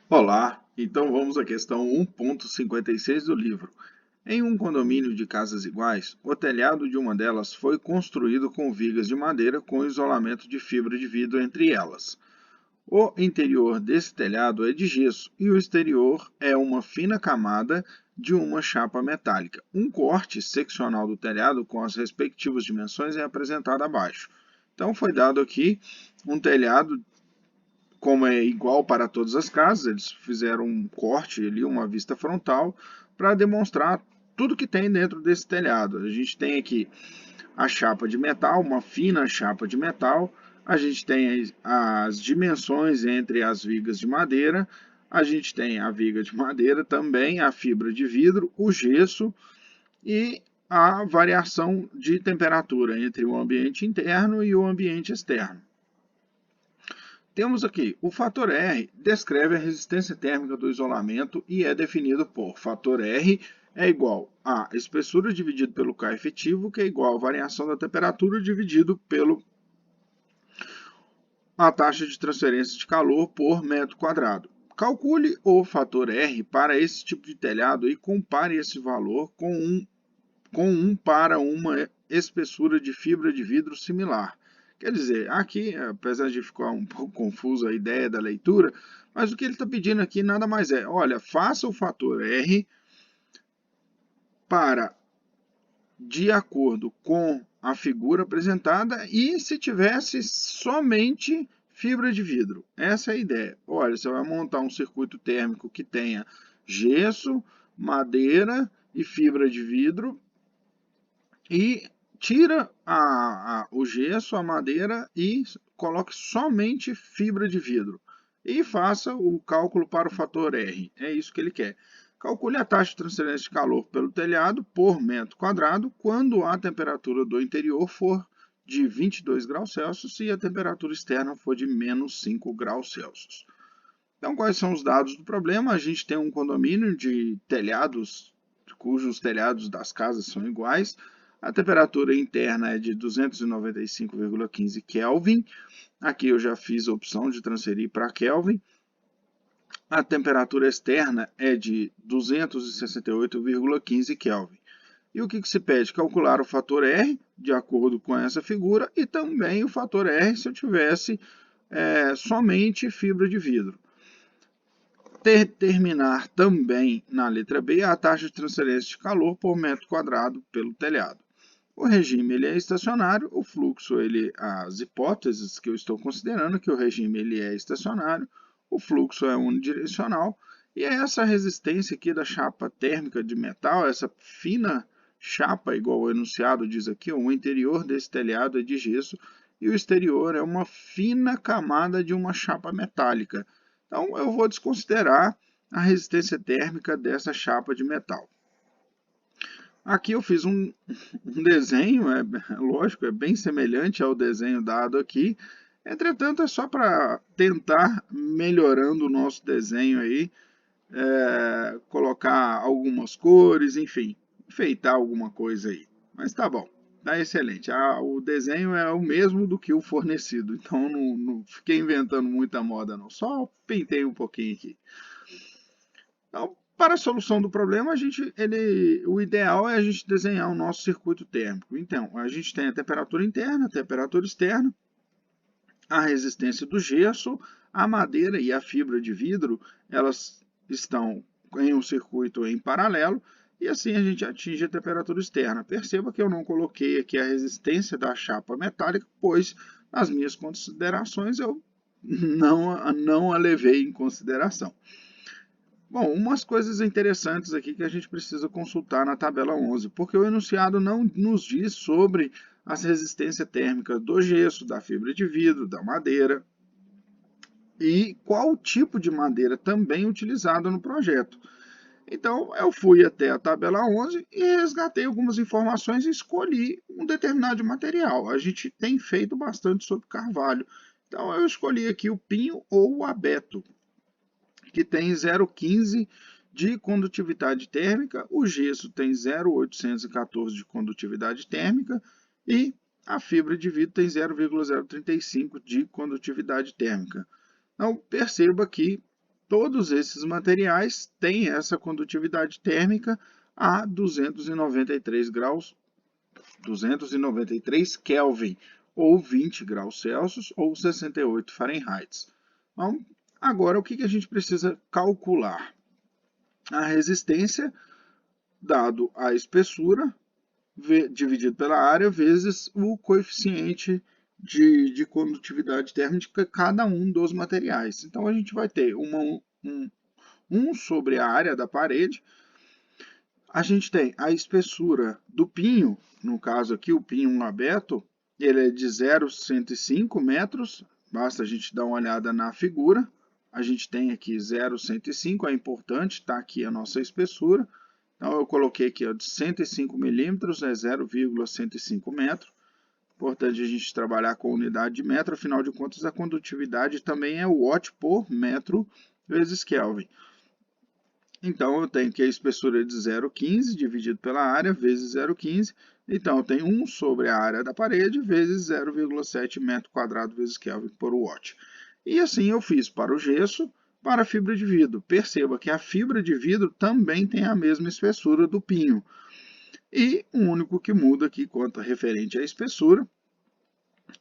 Olá, então vamos à questão 1.56 do livro. Em um condomínio de casas iguais, o telhado de uma delas foi construído com vigas de madeira com isolamento de fibra de vidro entre elas. O interior desse telhado é de gesso e o exterior é uma fina camada de uma chapa metálica. Um corte seccional do telhado com as respectivas dimensões é apresentado abaixo. Então foi dado aqui um telhado como é igual para todas as casas, eles fizeram um corte ali, uma vista frontal, para demonstrar tudo que tem dentro desse telhado. A gente tem aqui a chapa de metal, uma fina chapa de metal, a gente tem as dimensões entre as vigas de madeira, a gente tem a viga de madeira também, a fibra de vidro, o gesso e a variação de temperatura entre o ambiente interno e o ambiente externo. Temos aqui, o fator R descreve a resistência térmica do isolamento e é definido por fator R é igual a espessura dividido pelo K efetivo, que é igual a variação da temperatura dividido pelo a taxa de transferência de calor por metro quadrado. Calcule o fator R para esse tipo de telhado e compare esse valor com um para uma espessura de fibra de vidro similar. Quer dizer, aqui, apesar de ficar um pouco confusa a ideia da leitura, mas o que ele está pedindo aqui nada mais é, olha, faça o fator R para de acordo com a figura apresentada e se tivesse somente fibra de vidro. Essa é a ideia. Olha, você vai montar um circuito térmico que tenha gesso, madeira e fibra de vidro e tira o gesso, a madeira e coloque somente fibra de vidro. E faça o cálculo para o fator R. É isso que ele quer. Calcule a taxa de transferência de calor pelo telhado por metro quadrado quando a temperatura do interior for de 22 graus Celsius e a temperatura externa for de menos 5 graus Celsius. Então, quais são os dados do problema? A gente tem um condomínio de telhados, cujos telhados das casas são iguais. A temperatura interna é de 295,15 Kelvin. Aqui eu já fiz a opção de transferir para Kelvin. A temperatura externa é de 268,15 Kelvin. E o que se pede? Calcular o fator R, de acordo com essa figura, e também o fator R se eu tivesse somente fibra de vidro. Determinar também na letra B a taxa de transferência de calor por metro quadrado pelo telhado. O regime ele é estacionário, o fluxo, as hipóteses que eu estou considerando, que o regime ele é estacionário, o fluxo é unidirecional, e é essa resistência aqui da chapa térmica de metal, essa fina chapa, igual o enunciado diz aqui, o interior desse telhado é de gesso, e o exterior é uma fina camada de uma chapa metálica. Então, eu vou desconsiderar a resistência térmica dessa chapa de metal. Aqui eu fiz um desenho, lógico, é bem semelhante ao desenho dado aqui. Entretanto, é só para tentar melhorando o nosso desenho aí, colocar algumas cores, enfim, enfeitar alguma coisa aí. Mas tá bom, tá excelente. O desenho é o mesmo do que o fornecido, então não fiquei inventando muita moda não, só pintei um pouquinho aqui. Então, para a solução do problema, o ideal é a gente desenhar o nosso circuito térmico. Então, a gente tem a temperatura interna, a temperatura externa, a resistência do gesso, a madeira e a fibra de vidro, elas estão em um circuito em paralelo, e assim a gente atinge a temperatura externa. Perceba que eu não coloquei aqui a resistência da chapa metálica, pois nas minhas considerações eu não a levei em consideração. Bom, umas coisas interessantes aqui que a gente precisa consultar na tabela 11, porque o enunciado não nos diz sobre as resistências térmicas do gesso, da fibra de vidro, da madeira e qual tipo de madeira também utilizado no projeto. Então, eu fui até a tabela 11 e resgatei algumas informações e escolhi um determinado material. A gente tem feito bastante sobre carvalho, então eu escolhi aqui o pinho ou o abeto, que tem 0,15 de condutividade térmica, o gesso tem 0,814 de condutividade térmica e a fibra de vidro tem 0,035 de condutividade térmica. Então, perceba que todos esses materiais têm essa condutividade térmica a 293 graus, 293 Kelvin, ou 20 graus Celsius, ou 68 Fahrenheit. Então, agora, o que a gente precisa calcular? A resistência, dado a espessura, dividido pela área, vezes o coeficiente de condutividade térmica de cada um dos materiais. Então, a gente vai ter 1 sobre a área da parede. A gente tem a espessura do pinho, no caso aqui o pinho aberto, ele é de 0,105 metros, basta a gente dar uma olhada na figura. A gente tem aqui 0,105, é importante, está aqui a nossa espessura. Então eu coloquei aqui ó, de 105 milímetros, é 0,105 metros. Importante a gente trabalhar com unidade de metro, afinal de contas a condutividade também é watt por metro vezes Kelvin. Então, eu tenho que a espessura de 0,15 dividido pela área vezes 0,15. Então, eu tenho 1 sobre a área da parede vezes 0,7 metro quadrado vezes Kelvin por watt. E assim eu fiz para o gesso, para a fibra de vidro. Perceba que a fibra de vidro também tem a mesma espessura do pinho. E o único que muda aqui quanto referente à espessura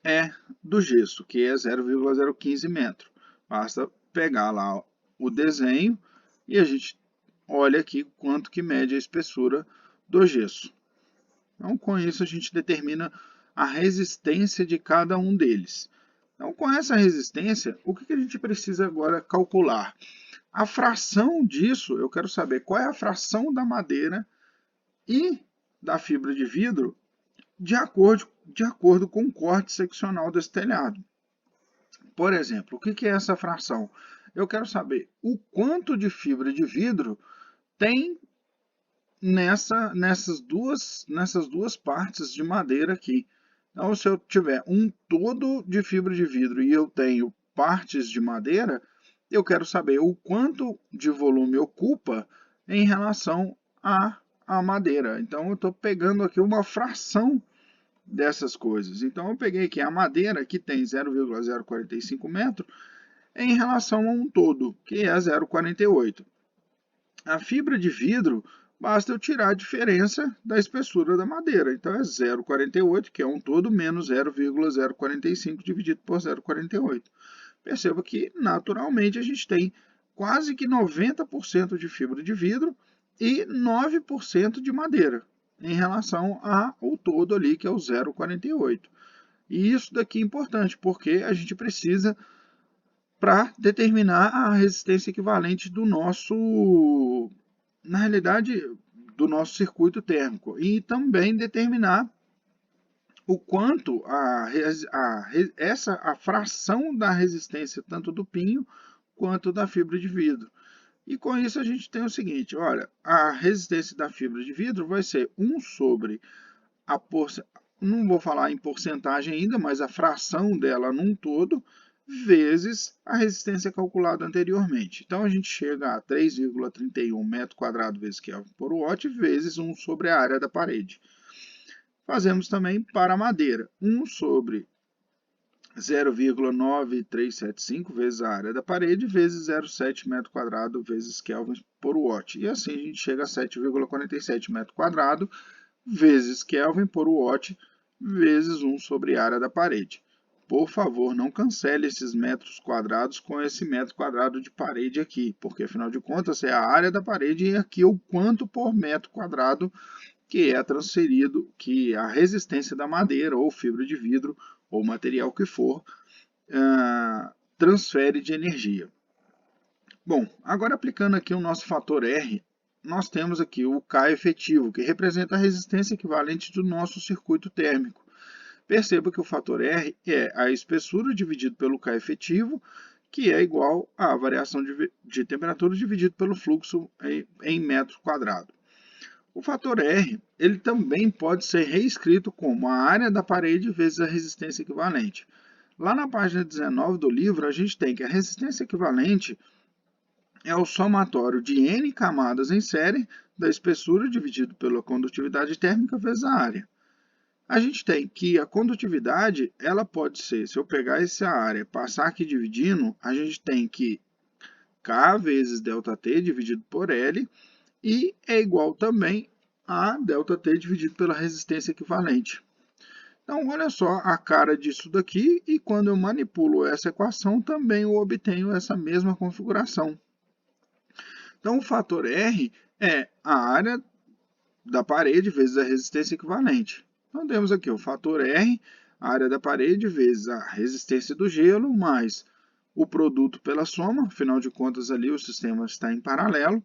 é do gesso, que é 0,015 metro. Basta pegar lá o desenho e a gente olha aqui quanto que mede a espessura do gesso. Então, com isso, a gente determina a resistência de cada um deles. Então, com essa resistência, o que a gente precisa agora calcular? A fração disso, eu quero saber qual é a fração da madeira e da fibra de vidro de acordo com o corte seccional desse telhado. Por exemplo, o que é essa fração? Eu quero saber o quanto de fibra de vidro tem nessas duas partes de madeira aqui. Então, se eu tiver um todo de fibra de vidro e eu tenho partes de madeira, eu quero saber o quanto de volume ocupa em relação à madeira. Então, eu estou pegando aqui uma fração dessas coisas. Então, eu peguei aqui a madeira, que tem 0,045 metros, em relação a um todo, que é 0,48. A fibra de vidro, basta eu tirar a diferença da espessura da madeira. Então, é 0,48, que é um todo, menos 0,045 dividido por 0,48. Perceba que, naturalmente, a gente tem quase que 90% de fibra de vidro e 9% de madeira, em relação ao todo ali, que é o 0,48. E isso daqui é importante, porque a gente precisa para determinar a resistência equivalente do nosso, na realidade, do nosso circuito térmico. E também determinar o quanto a fração da resistência tanto do pinho quanto da fibra de vidro. E com isso a gente tem o seguinte, olha, a resistência da fibra de vidro vai ser 1 sobre a não vou falar em porcentagem ainda, mas a fração dela num todo, vezes a resistência calculada anteriormente. Então, a gente chega a 3,31 metro quadrado vezes Kelvin por watt, vezes 1 sobre a área da parede. Fazemos também para a madeira, 1 sobre 0,9375 vezes a área da parede, vezes 0,7 metro quadrado vezes Kelvin por watt. E assim a gente chega a 7,47 metro quadrado vezes Kelvin por watt, vezes 1 sobre a área da parede. Por favor, não cancele esses metros quadrados com esse metro quadrado de parede aqui, porque afinal de contas é a área da parede e aqui o quanto por metro quadrado que é transferido, que a resistência da madeira ou fibra de vidro ou material que for, transfere de energia. Bom, agora aplicando aqui o nosso fator R, nós temos aqui o K efetivo, que representa a resistência equivalente do nosso circuito térmico. Perceba que o fator R é a espessura dividido pelo K efetivo, que é igual à variação de temperatura dividido pelo fluxo em metro quadrado. O fator R ele também pode ser reescrito como a área da parede vezes a resistência equivalente. Lá na página 19 do livro, a gente tem que a resistência equivalente é o somatório de N camadas em série da espessura dividido pela condutividade térmica vezes a área. A gente tem que a condutividade, ela pode ser, se eu pegar essa área e passar aqui dividindo, a gente tem que K vezes ΔT dividido por L, e é igual também a ΔT dividido pela resistência equivalente. Então, olha só a cara disso daqui, e quando eu manipulo essa equação, também eu obtenho essa mesma configuração. Então, o fator R é a área da parede vezes a resistência equivalente. Então, temos aqui o fator R, a área da parede vezes a resistência do gelo, mais o produto pela soma, afinal de contas ali o sistema está em paralelo.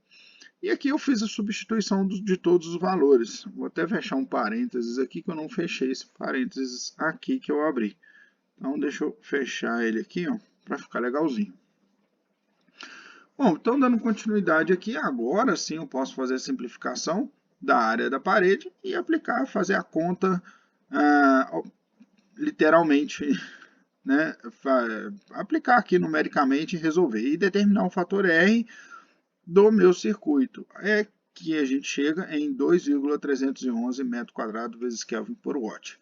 E aqui eu fiz a substituição de todos os valores. Vou até fechar um parênteses aqui, que eu não fechei esse parênteses aqui que eu abri. Então, deixa eu fechar ele aqui, para ficar legalzinho. Bom, então dando continuidade aqui, agora sim eu posso fazer a simplificação da área da parede e aplicar, fazer a conta literalmente, né, aplicar aqui numericamente e resolver, e determinar o fator R do meu circuito. É que a gente chega em 2,311 metro quadrado vezes Kelvin por watt.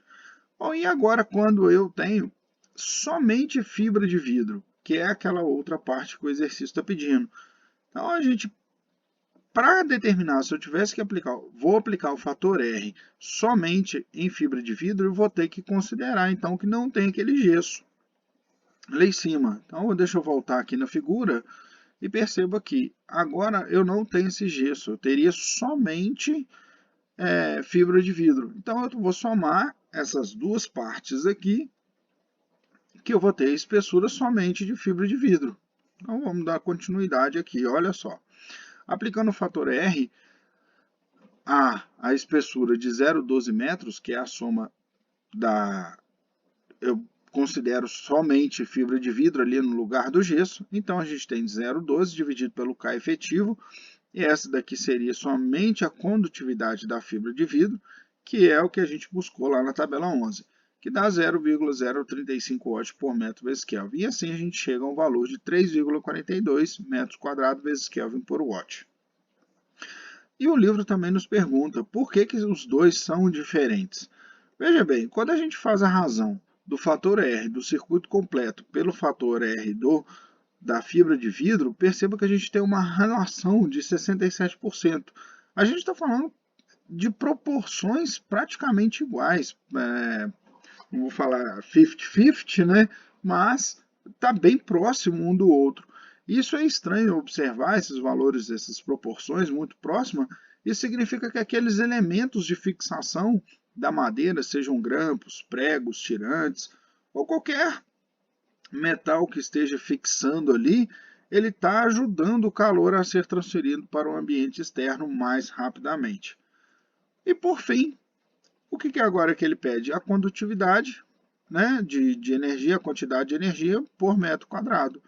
Bom, e agora quando eu tenho somente fibra de vidro, que é aquela outra parte que o exercício está pedindo. Então, a gente, para determinar se eu tivesse que aplicar, vou aplicar o fator R somente em fibra de vidro, eu vou ter que considerar, então, que não tem aquele gesso lá em cima. Então, deixa eu voltar aqui na figura e perceba que agora eu não tenho esse gesso, eu teria somente fibra de vidro. Então, eu vou somar essas duas partes aqui, que eu vou ter espessura somente de fibra de vidro. Então, vamos dar continuidade aqui, olha só. Aplicando o fator R, a espessura de 0,12 metros, que é a soma da... Eu considero somente fibra de vidro ali no lugar do gesso. Então, a gente tem 0,12 dividido pelo K efetivo. E essa daqui seria somente a condutividade da fibra de vidro, que é o que a gente buscou lá na tabela 11, que dá 0,035 watts por metro vezes Kelvin. E assim a gente chega a um valor de 3,42 metros quadrados vezes Kelvin por watt. E o livro também nos pergunta por que os dois são diferentes. Veja bem, quando a gente faz a razão do fator R do circuito completo pelo fator R da fibra de vidro, perceba que a gente tem uma relação de 67%. A gente está falando de proporções praticamente iguais. Não vou falar 50-50, né? Mas está bem próximo um do outro. Isso é estranho observar esses valores, essas proporções muito próximas. Isso significa que aqueles elementos de fixação da madeira, sejam grampos, pregos, tirantes, ou qualquer metal que esteja fixando ali, ele está ajudando o calor a ser transferido para o ambiente externo mais rapidamente. E por fim, o que agora que ele pede? A condutividade, né, de energia, a quantidade de energia por metro quadrado.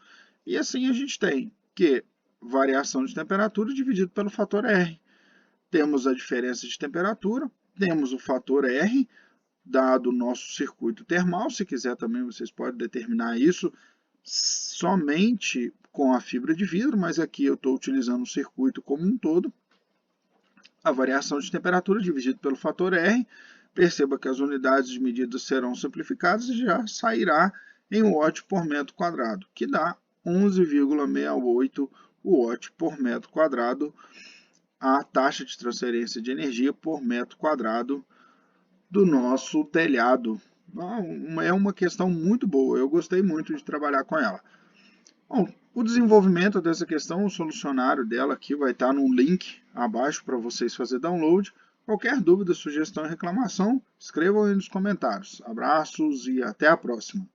E assim a gente tem que variação de temperatura dividido pelo fator R. Temos a diferença de temperatura, temos o fator R, dado o nosso circuito termal. Se quiser também vocês podem determinar isso somente com a fibra de vidro, mas aqui eu estou utilizando o circuito como um todo. A variação de temperatura dividido pelo fator R. Perceba que as unidades de medida serão simplificadas e já sairá em watt por metro quadrado, que dá 11,68 watt por metro quadrado, a taxa de transferência de energia por metro quadrado do nosso telhado. É uma questão muito boa, eu gostei muito de trabalhar com ela. Bom, o desenvolvimento dessa questão, o solucionário dela aqui vai estar no link abaixo para vocês fazerem download. Qualquer dúvida, sugestão e reclamação, escrevam aí nos comentários. Abraços e até a próxima.